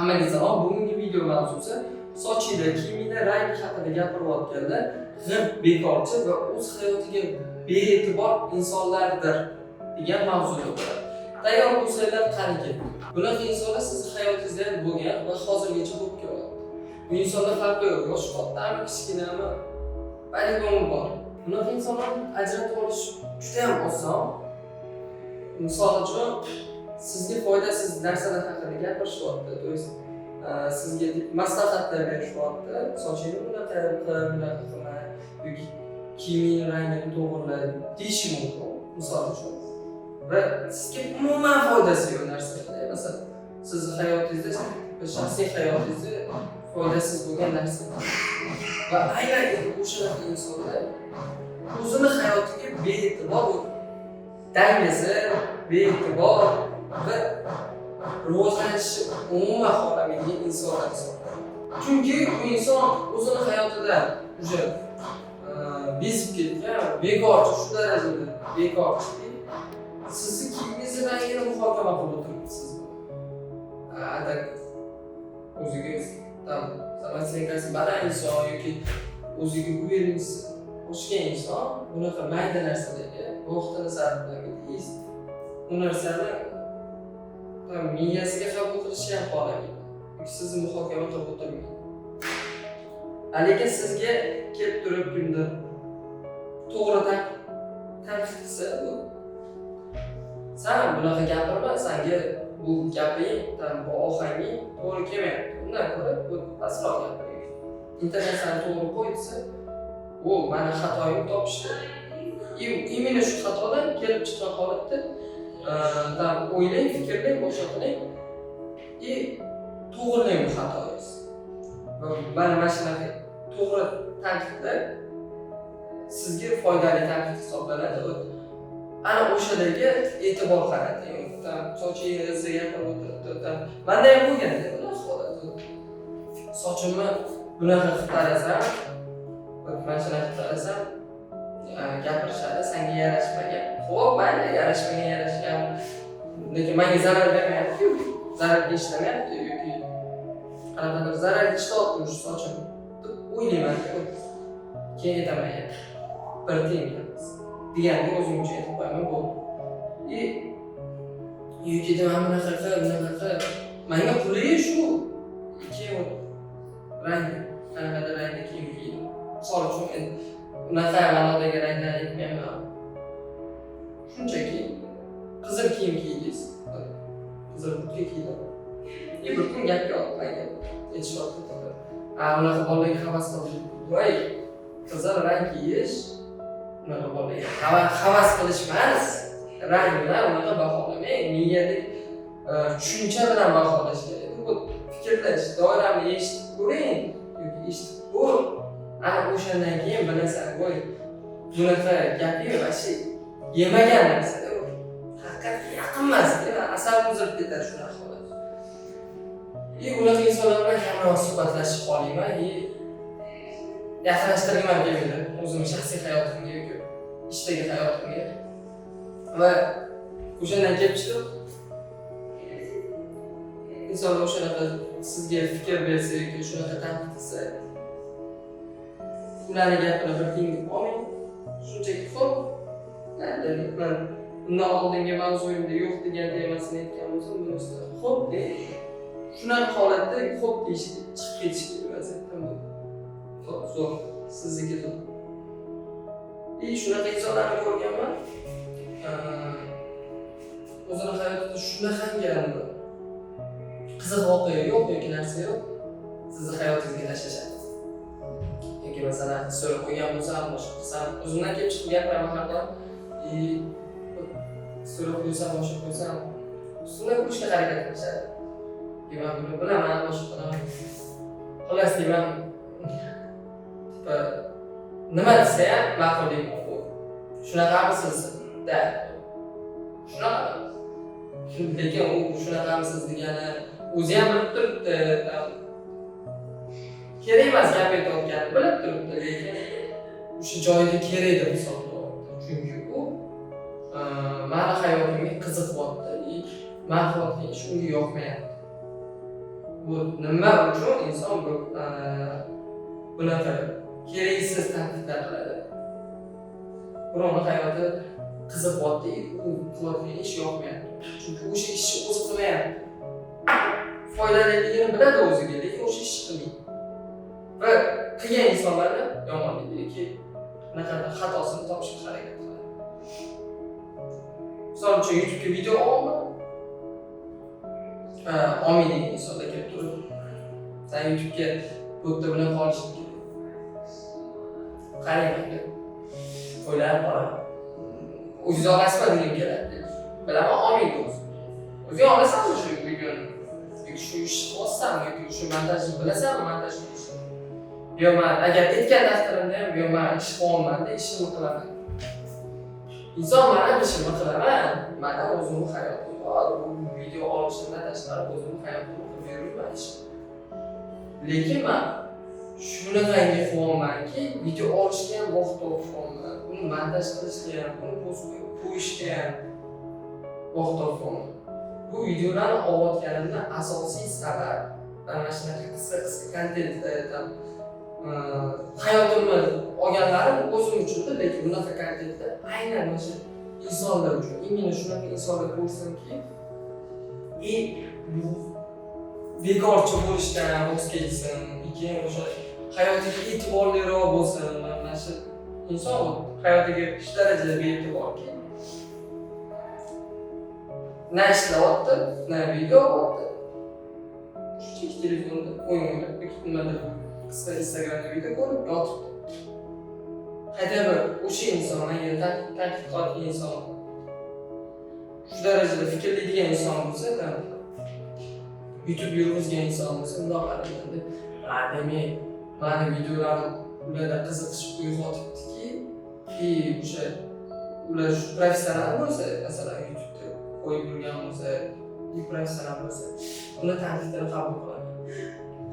Hammaga salom. Bugungi video mavzusi sochingda, kiyimingda rang haqida gapirayotganda g'irt bekorchi va o'z hayotiga bee'tibor insonlardir degan mavzuda bo'ladi. Tayyor bo'lsanglar qaniki. Bunaqa insonlar sizning hayotingizda ham bo'lgan va hozirgacha bo'lib kelyapti. Bu insonlar farqi yo'q. Yosh kattami, kichkinami, poligoni bor. Bunaqa insonlarni ajratib olish juda ham oson. Misol uchun sizga foydasiz narsalar haqida gapirishyapti, to есть sizga maslahatlar berishyapti. Sochingni bunaqa qilma yoki kiyiming rangini to'g'irla deyishi mumkin, misol uchun. Va sizga umuman foydasi yo'q narsalar. Masalan, sizning hayotingizda, shaxsiy hayotingizda foydasiz bo'lgan narsalar. Va aynan o'sha insonlar o'zini hayotiga bee'tibor, dangasa, bee'tibor va rivojlanishni umuman xohlamaydigan insonlar hisoblanadi. Chunki bu inson o'zini hayotida уже bezib ketgan, bekorchi, shu darajada bekorchi. Sizni kiyimingizni rangini muhokama qilib o'tiribsiz. O'zingiz samotsenkasi baland inson yoki o'ziga uvereniz oshgan inson bunaqa mayda narsalarga vaqtini sarflamaydi. Bu narsani miyasiga qabul qilishni ham xohlamaydi. Yoki sizni muhokama qilib o'tirmaydi. Lekin sizga kelib turib kimdir to'g'ri tanqid qilsa, sen bunaqa gapirma, senga bu gaping, bu ohanging to'g'ri kelmayapti. Undan ko'ra bu pastroq gapiring. Internetni to'g'ri qo'ysa, bu meni xatoyimni topishdi. Именно shu xatodan kelib chiqqan holatda o'ylang, fikrlang, boshqa qiling и to'g'rilang bu xatoyingiz. Va mana shunaqa to'g'ri tanqidlar sizga foydali tanqid hisoblanadi. Ana o'shalarga e'tibor qarating. Sochingizni gapirib o'tiribdi. Menda ham bo'lganda bunaqa holat. Sochimni bunaqa qilib qarasam, mana shunaqa qilib qarasam, gapirishadi, senga yarashmagan. Xo'p, mayli, yarashgan. Lekin menga zarar bermayapti, zararga ishlamayapti yoki qanaqadir zararga ishlayapti shu sochim deb o'ylayman. Keyin aytaman, bir tengimiz deganni o'zimcha aytib qo'yaman bo'ldi. Yoki deyman bunaqa qil. Menga puli shu keyin rang, qanaqadir rangda kiyim kiydim. Misol uchun unaqa ma'nodagi ranglar aytmayman. Shunchaki qizil kiyim kiydingiz, qizil kurtka kiydim. Bir kun gap yo'q, menga aytishyapti. Unaqa bolalarga havas qilib, voy, qizil rang kiyish, unaqa bolalarga havas qilish emas. Rang bilan unaqa baholamang, miyadagi tushuncha bilan baholash kerak. Bu fikrlash, doirani eshitib ko'ring yoki eshitib ko'r. Ana o'shandan keyin bilasan, voy, bunaqa gaping vashi yemagan narsa. Haqiqatga yaqin emas, asab uzib ketadi shunaqa holat. Unaqa insonlar bilan kamroq suhbatlashib qolayman, yaqinlashtirgim kelmaydi o'zimning shaxsiy hayotimga yoki ishdagi hayotimga. Va o'shandan kelib chiqib insonlar o'shanaqa sizga fikr bersa yoki shunaqa tanqid qilsa, ularni gapini bir tingib olmang. Shunchaki xo'p, man undan oldingi mavzuyimda yo'q degan temasini aytgan bo'lsam, bunisida xo'p deng. Shunaqa holatda xo'p deyish, chiqib ketish kerak vaziyatdan bu. Xo'p, zo'r, sizniki zo'r. Shunaqa insonlarni ko'rganman. O'zini hayotida shunaqangi qiziq voqea yo'q yoki narsa yo'q, sizni hayotingizga tashlashadi. Yoki masalan, so'rab qo'ygan bo'lsam, boshqa qilsam, o'zimdan kelib chiqib gapiraman har doim. So'rab qo'ysam, boshqa qo'ysam, ustuna kurishga harakat qilishadi. Men buni bilaman, boshqa qilaman. Xullas deyman, nima desa ham ma'qul deyman. Shunaqamisiz da. Shunaqa. Lekin u shunaqamisiz degani o'zi ham bilib turibdi. Kerak emas gap aytayotgani bilib turibdi, lekin o'sha joyida kerak deb hisoblayapti. Chunki u meni hayotimga qiziqyapti, men qilayotgan ish unga yoqmayapti. bu nima uchun inson bunaqa keraksiz tanqidlar qiladi? Birovni hayoti qiziqyapti, u qilayotgan ish yoqmayapti. Chunki o'sha ishni o'zi qilmayapti. Foydaliligini biladi o'ziga, lekin o'sha ishni qilmaydi. Va qilgan insonlarni yomonligi bunaqa xatosini topishga harakat qiladi. Misol uchun YouTube'ga video olaman. Olmaydigan insonlar kelib turib, sen YouTube'ga bu yerda bilan qolishing kerak. Qarang, o'ylab qarang. O'zingiz olasizmi degan keladi. Bilaman, olmaydi o'zi. O'zing olasanmi shu videoni? Yoki shu ishni qilyapsanmi yoki shu montajni bilasanmi, montajni qilishni? Yo, men agar aytgan taqdirimda ham yo, men ish qilyapman-da, ishimni qilaman. Inson mana ishimni qilaman, mana o'zimni hayotim bor, video olishimdan tashqari o'zimni hayotimni qilib yuraman ish. Lekin men shunaqangi qilyapmanki, video olishga ham vaqt topmayman, uni montaj qilishga ham, uni postga qo'yishga ham vaqt topmayman. Bu videolarni olayotganimdan asosiy sabab mana shunaqa qisqa kontentda hayotimni olganlarim o'zim uchundir, lekin bunaqa kontentda aynan mana shu insonlar uchun, imенно shunaqa insonlar ko'rsinki, bu bekorchi bo'lishdan voz kechsin, keyin o'sha hayotiga e'tiborliroq bo'lsin. Mana shu inson hayotiga shu darajada bee'tiborki, na ishlayapti, na video olyapti. Shunchaki telefonda o'yin o'ynab, nimadir qisqa Instagramda video ko'rib yotibdi. Haydaba o'sha inson, menga tanqid qiladigan inson, shu darajada fikrlaydigan inson bo'lsa, YouTube yurg'izgan inson bo'lsa, bundoq qaraganda, demak, mani videolarim ularda qiziqish uyg'otibdiki, o'sha ular shu professional bo'lsa, masalan, YouTube'da qo'yib yurgan bo'lsa, professional bo'lsa, uni tanqidini qabul qiladi.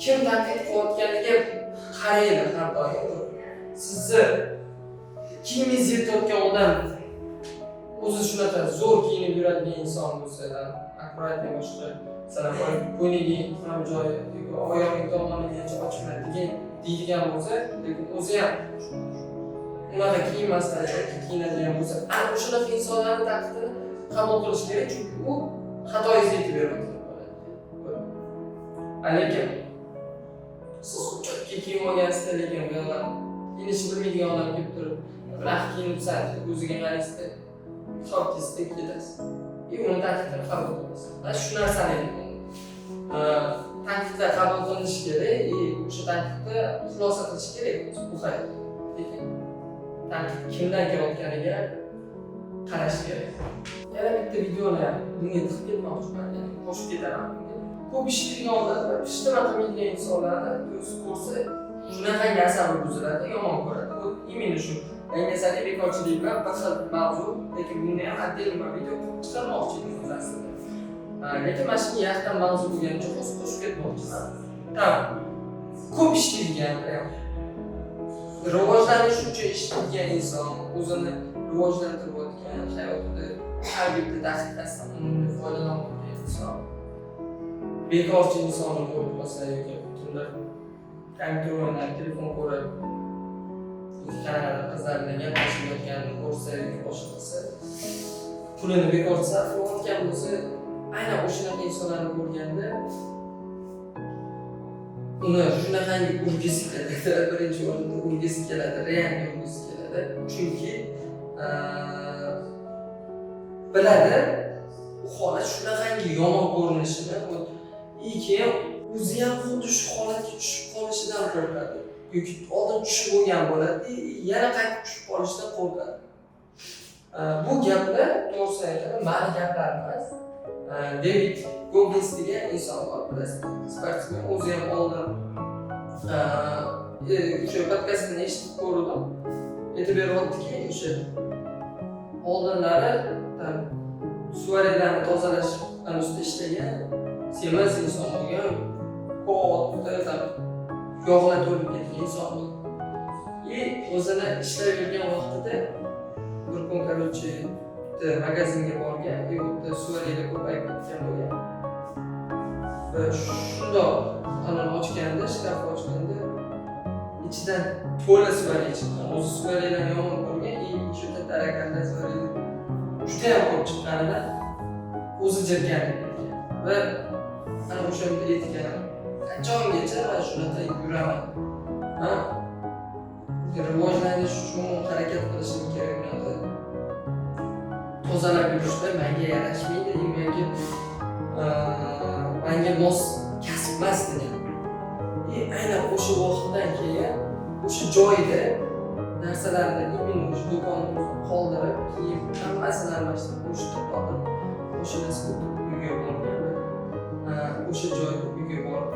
Kim tanqid qilayotganiga qaraydi har doim. Sizni kiyimingizni yirtayotgan odam o'zi shunaqa zo'r kiyinib yuradigan inson bo'lsa, akkuratli boshqa masalan, qo'yniga ham joyi, oyog'ining tomonigacha ochmaydi deydigan bo'lsa, lekin o'zi ham unaqa kiyinmasdan kiyinadigan bo'lsa, ana o'shunaqa insonlarni tanqidini qabul qilish kerak, chunki u xatoyingizni aytib beryapti. Lekin siz shunchaki kiyim olgansizda, lekin bu yoqdan kiyinishni bilmaydigan odam kelib turib, biroq kiyinibsan deb o'ziga qaraysizda, hisobkizda ketasiz. Uni tanqidini qabul qilasiz. Mana shu narsani aytdim. Tanqidlar qabul qilinishi kerak, o'sha tanqidni xulosa qilish kerak bu hayot. Lekin tanqid kimdan kelayotganiga qarash kerak. Yana bitta videoni bunga tiqib ketmoqchiman, ya'ni qo'shib ketaman. Ko'p ishlaydigan odamlar, ishlama qilmaydigan insonlarni o'zi ko'rsa, shunaqangi asabi buziladi, yomon ko'radi. Bu imенно shu dangasalik, bekorchilik bilan bir xil mavzu, lekin buni ham отдельно video chiqarmoqchi edim aslida. Lekin mana shu yaqin mavzu bo'lgani uchun qo'shib ketmoqchiman. Ko'p ishlaydigan, rivojlanish uchun ishlaydigan inson, o'zini rivojlantirayotgan, hayotida har bitta daqiqasidan unumli foydalanayotgan inson. Bekorchi insonni ko'rib qolsa yoki kimdir kompyuter o'ynab, telefon ko'rib, qanaqa qizlar bilan gaplashayotganini ko'rsa yoki boshqa qilsa, pulini bekorchi sarflayotgan bo'lsa, aynan o'shunaqa insonlarni ko'rganda uni shunaqangi urgisi keladi, birinchi o'rinda urgisi keladi, realni urgisi keladi. Chunki biladi, u holat shunaqangi yomon ko'rinishini, keyin o'zi ham xuddi shu holatga tushib qolishidan qo'rqadi. Yoki oldin tushib bo'lgan bo'ladi, yana qaytib tushib qolishdan qo'rqadi. Bu gaplar to'g'risini aytaman, mani gaplar emas. David Goggins degan inson bor, bilasizmi? Sportsmen, o'zi ham oldin o'sha podkastini eshitib ko'rdim. Aytib beryaptiki, o'sha oldinlari suvaraklarni tozalash ustida ishlagan semiz inson bo'lgan, katta yog'lar to'lib ketgan inson bo'lgan. O'zini ishlab yurgan vaqtida bir kun korоче magazinga borgan, u yerda suvaraklar ko'payib ketgan bo'lgan. va shundoq tanani ochganda, shkaf ochganda ichidan to'la svaray chiqqan. O'zi svaraylarni yomon ko'rgan, shu tarakanda svaray juda ham ko'p chiqqanidan o'zi jirkanib ketgan. Va ana o'shanda aytgan, qachongacha mana shunaqa yuraman. Ha? Rivojlanish uchun harakat qilishim kerak bo'ladi. Tozalab yurishda menga yarashmaydi, menga mos kasb emas degan. Aynan o'sha vaqtdan keyin o'sha joyda narsalarni imенно o'sha do'konni qoldirib, kiyim hammasini almashtirib, o'sha qoldirib, o'sha narsani uyga borgan. O'sha joyda uyga borib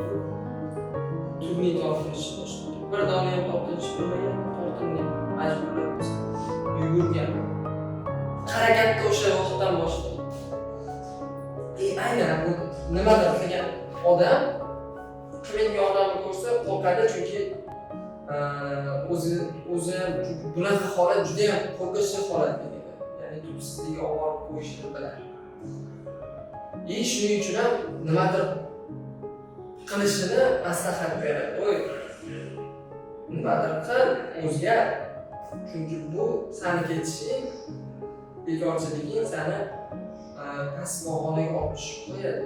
turli tortinish boshlagan. Bir dona ham tortinish bo'lmagan, tortinib majburlab yugurgan. Harakatni o'sha vaqtdan boshlagan. Aynan bu nimadir qilgan odam qilingan odamni ko'rsa qo'rqadi, chunki o'zi bunaqa holat juda ham qo'rqinchli holat edi. Ya'ni tubsizlikka olib borib qo'yishni biladi. Shuning uchun ham nimadir qilishini maslahat beradi. Nimadir qil, o'zgar. Chunki bu seni ketishing, bekorchiliging seni past maqomaga olib tushib qo'yadi.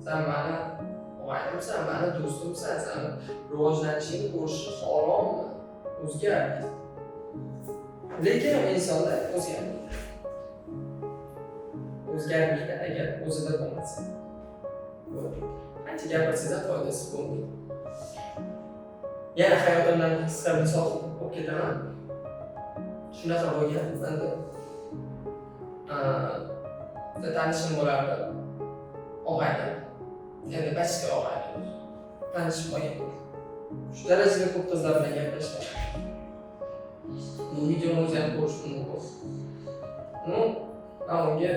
Sen meni og'ayimsan, meni do'stimsan, seni rivojlanishingni ko'rishni xohlayman. O'zgar. Lekin insonlar o'zgarmaydi. O'zgarmaydi agar o'zida bo'lmasa. Qancha gapirsangiz ham foydasi bo'lmaydi. Yana hayotimdan qisqa misol olib ketaman. Shunaqa bo'lgan. Menda tanishim bo'lardi. Og'aynim. Endi bachka og'aynim. Tanishib qolgan. Shu darajada ko'p qizlar bilan gaplashgan. Bu videoni o'zi ham ko'rish mumkin. Men unga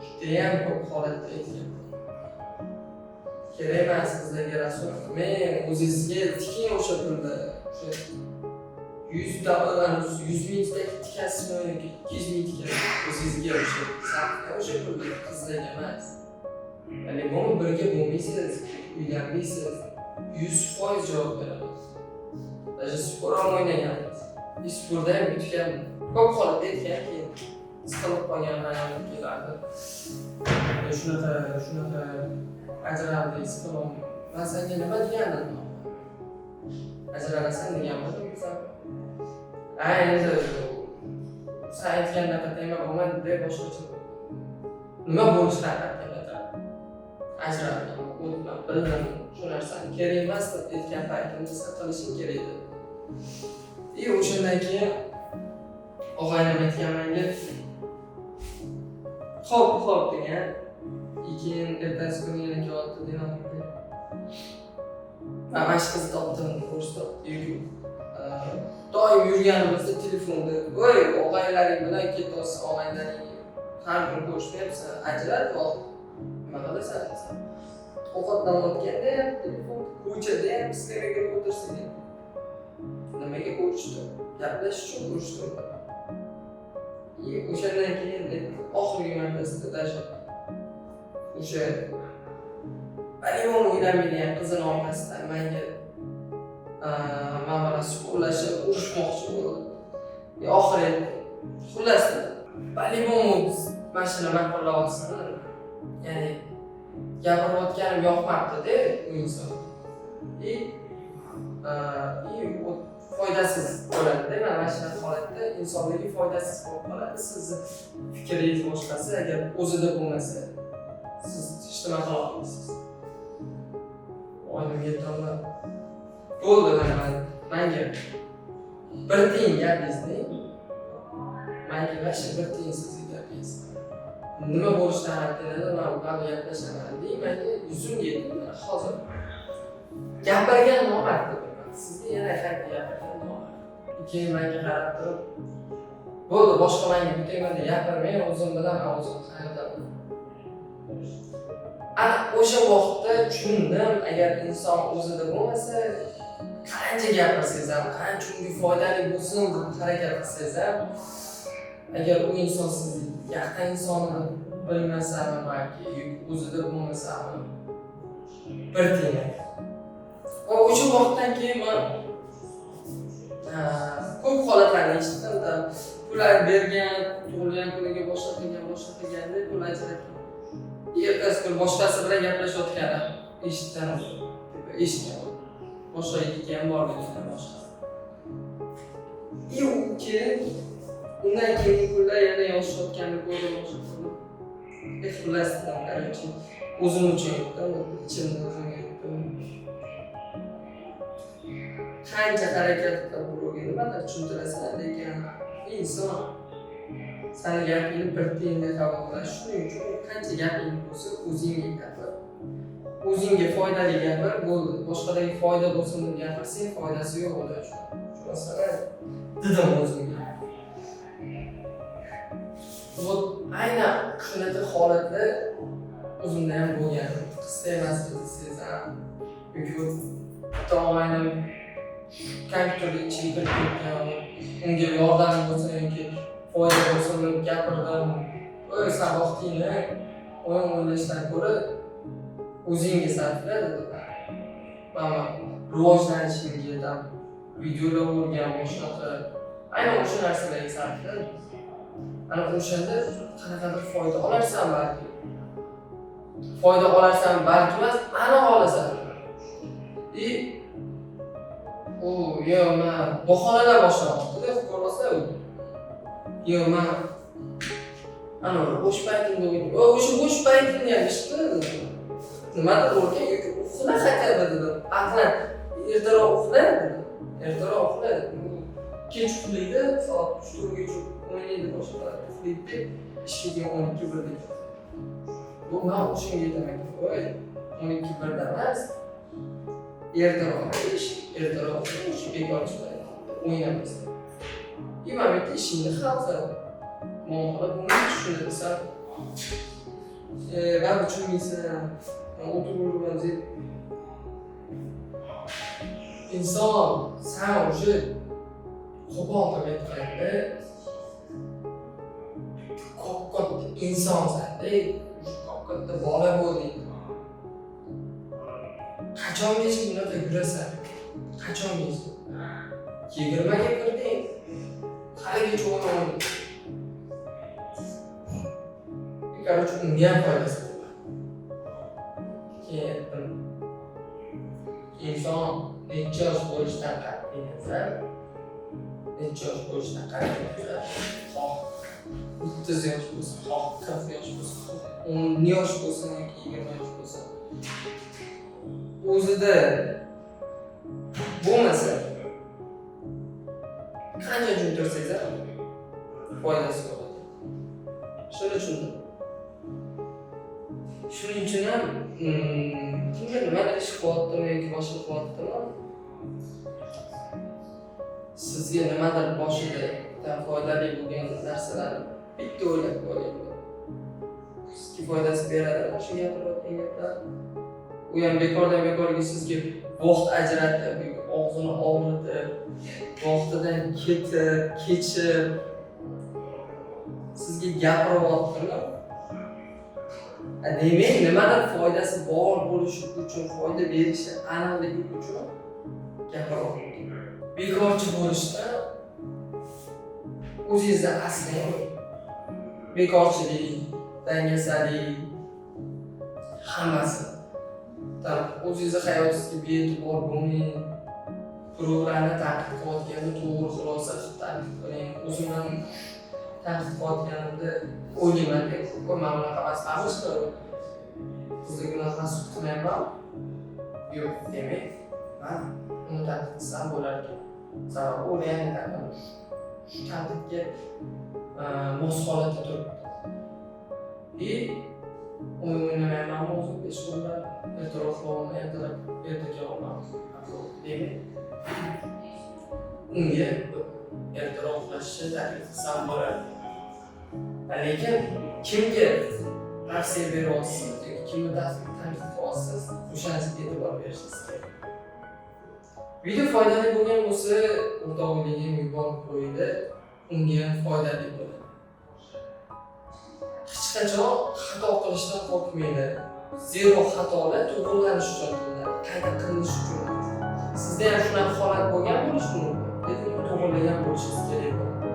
judayam ko'p holatda aytgan. Kerak emas qizlarga rasul. Men o'zingizga tiking o'sha pulda. O'sha 100 ming tikasizmi yoki 200 ming tikasizmi o'zingizga o'sha pulda qizlarga emas. Ya'ni buni birga bo'lmaysiz, uylanmaysiz. 100% javob beramiz. Даже spor ham o'ynaganmiz. Sporda ham yutgan. Ko'p holatda aytgan, keyin siqilib qolganman kelardi. Shunaqa ajraldi, siqilib. Men senga nima degandim? Ajralasan deganman. Endi sen aytgandaqa tema bo'lmadi deb boshqacha. Nima bo'lishini aytgan. Ajraldim, o'tmam, bildim. Shu narsani kerak emas deb aytgan paytimda sen qilishing kerak edi. O'shandan keyin og'aynim aytgan menga xo'p degan. Keyin ertasi kuni yana kelyapti dedim. Mana shu qizni topdim, ko'rsatdim. Doim yurganimizda telefonda, "Voy, og'aylaring bilan ketyapsan, og'aylaring har kun ko'rishmayapsan, ajrat yo'q. Nima qilasan?" desan. Ovqatdan o'tganda ham telefon, ko'chada ham skameraga o'tirsin. Nimaga ko'rishdi? Gaplashish uchun ko'rishdi. O'shandan keyin oxirgi martasida даже o'sha Alimon o'ylamaydigan qizini orqasidan menga men bilan suhbatlashib, urushmoqchi bo'ldi. Oxiri xullas Alimon mashina maqullayotsin. Ya'ni gapirayotganim yoqmabdi-da u inson. Foydasiz bo'ladi-da, mana shunaqa holatda insonlarga foydasiz bo'lib qoladi. Sizni fikringiz boshqasi, agar o'zida bo'lmasa, siz hech nima qila olmaysiz. Oyimga aytaman. Bo'ldi, menga bir tiyin gapingizni. Menga vasha bir tiyin sizga gapingiz. Nima bo'lishidan aytganida men u bilan gaplashaman deyman, yuzimga aytdim, hozir gapirgan nomard deb. Sizga yana qayta gapirgan nomard. Keyin menga qarab turib, bo'ldi, boshqa menga bittaymanda gapirmay, o'zim bilaman, o'zim qaytaman. Ana o'sha vaqtda tushundim, agar inson o'zida bo'lmasa, qancha gapirsangiz ham, qancha unga foydali bo'lsin deb harakat qilsangiz ham, agar u inson sizni yaqin insonni bilmasami yoki o'zida bo'lmasami, bir tiyin. Va o'sha vaqtdan keyin men ko'p holatlarni eshitdim. Pullar bergan, tug'ilgan kuniga boshqa qilgan deb pul ajratgan. Ertasi kuni boshqasi bilan gaplashayotgani eshitgan. Boshqa yigitga ham borgan boshqa. Undan keyin pullar yana yoshayotganini ko'rib boshladim. Xullas, o'zim uchun yutdim, ichimda o'zimga yutdim. Qancha harakat qilib birovga nimadir tushuntirasan, lekin inson sani gapingni bir tiyinga qabul qilish. Shuning uchun qancha gaping bo'lsa o'zingga gapir. O'zingga foydali gapir, bo'ldi. Boshqalarga foyda bo'lsin deb gapirsang, foydasi yo'q bo'ladi. Masalan, dedim o'zimga. Aynan shunaqa holatda o'zimda ham bo'lgan. Qisqa emasligini sezam. Yoki aynan kompyuterga ichiga kirib ketgan, unga yordam bo'lsin yoki foyda bo'lsin deb gapirdim. O'y saboqtingni o'yin o'ylashdan ko'ra o'zingga sarfla dedi. Mana rivojlanishingga, videolar o'rgan, boshqa aynan o'sha narsalarga sarfla. Ana o'shanda qanaqadir foyda olarsan balki. Foyda olarsan balki emas, ana olasan. Men bahonalar boshlamoqda, ko'rsa men ana bo'sh paytimda o'sha bo'sh paytimni ham ishlaydi. Nimadir o'rgan yoki uxla haqida dedim. Aqlan ertaroq uxla dedim. Ertaroq uxla. Kech uxlaydi, soat 3:00gacha o'ynaydi boshqa. Uxlaydi, ishga 12:00 da. Bu men o'shanga aytaman. Voy, 12:00 da emas. Ertaroq ish bekorchilar o'ynamaymiz. Imamiyat ishingni hal qil. Muomala buni tushunarsan. Ben tushunmaysan. O'tirib deb. Inson sen o'sha qo'pol qilib aytganda katta insonsan-da, katta bola bo'lding. Qachongacha bunaqa yurasan? Qachongacha? 20 ga kirding. Haligacha o'ynayapsan. Короче, unga ham foydasi bor. Keyin inson necha yosh bo'lishidan qat'iy nazar, necha yosh bo'lishidan qat'iy nazar, 30 yosh bo'lsin, 40 yosh bo'lsin, 10 yosh bo'lsin yoki 20 yosh bo'lsin. O'zida bo'lmasa qancha tushuntirsangiz ham foydasi bo'ladi. Shuni tushundim. Shuning uchun ham kimga nimadir ish qilyaptimi yoki boshqa qilyaptimi, sizga nimadir boshida foydali bo'lgan narsalarni bitta o'ylab qo'ying. Sizga foydasi beradimi shu gapirayotgan gaplar? U ham bekordan bekorga sizga vaqt ajratib, og'zini og'ritib, vaqtidan kechib sizga gapiryaptimi? Demak, nimadir foydasi bor bo'lishi uchun, foyda berishi aniqligi uchun gapiryapti. Bekorchi bo'lishda o'zingizni aslang. Bekorchilik, dangasalik hammasi. O'zingizni hayotingizga bee'tibor bo'lmang. Birovlarni tanqid qilayotganda to'g'ri xulosa tanqid qiling. O'zimdan tanqid qilayotganimda o'ylayman-da, men bunaqa emas, qilib sizga bunaqa sud qilmayman. Yo'q, demak, men uni tanqid qilsam bo'lar ekan. Sababi o'ylayapman, shu tanqidga mos holatda turibdi. O'ynamayman, o'zimga ishonman, e'tirof qilaman, ertaga javoban. Demak, unga e'tiroflashishni taklif qilsam bo'ladi. Lekin kimga tavsiya beryapsiz yoki kimni tanqid qilyapsiz, o'shanisiga e'tibor berishingiz kerak. Video foydali bo'lgan bo'lsa, o'rtog'ingizga yuborib qo'ydi, unga ham foydali bo'ladi. Hech qachon xato qilishdan qo'rqmaydi. zero xatolar to'g'rilanish uchun qilinadi, qayta qilinish uchun. Sizda ham shunaqa holat bo'lgan bo'lishi mumkin, lekin to'g'rilagan bo'lishingiz kerak bo'ladi.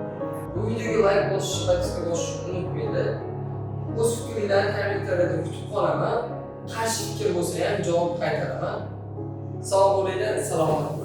Bu videoga like bosish, podpiska bosishni unutmanglar. O'z fikringlarni kommentariyada kutib qolaman. Qarshi fikr bo'lsa ham javob qaytaraman. Sog' bo'linglar, salomat bo'ling.